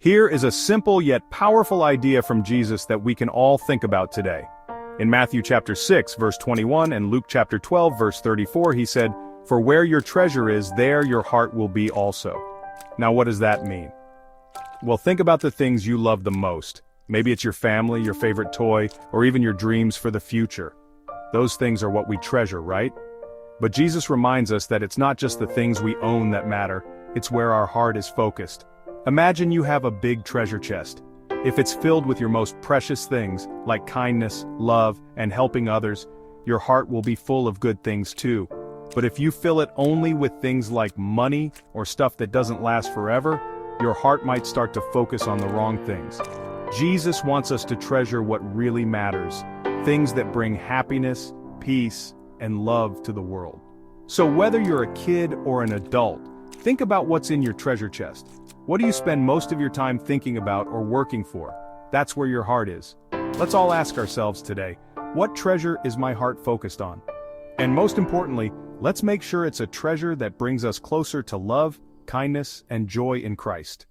Here is a simple yet powerful idea from Jesus that we can all think about today. In Matthew chapter 6, verse 21 and Luke chapter 12, verse 34, he said, "For where your treasure is, there your heart will be also." Now what does that mean? Well, think about the things you love the most. Maybe it's your family, your favorite toy, or even your dreams for the future. Those things are what we treasure, right? But Jesus reminds us that it's not just the things we own that matter, it's where our heart is focused. Imagine you have a big treasure chest. If it's filled with your most precious things, like kindness, love, and helping others, your heart will be full of good things too. But if you fill it only with things like money or stuff that doesn't last forever, your heart might start to focus on the wrong things. Jesus wants us to treasure what really matters, things that bring happiness, peace, and love to the world. So whether you're a kid or an adult, think about what's in your treasure chest. What do you spend most of your time thinking about or working for? That's where your heart is. Let's all ask ourselves today, what treasure is my heart focused on? And most importantly, let's make sure it's a treasure that brings us closer to love, kindness, and joy in Christ.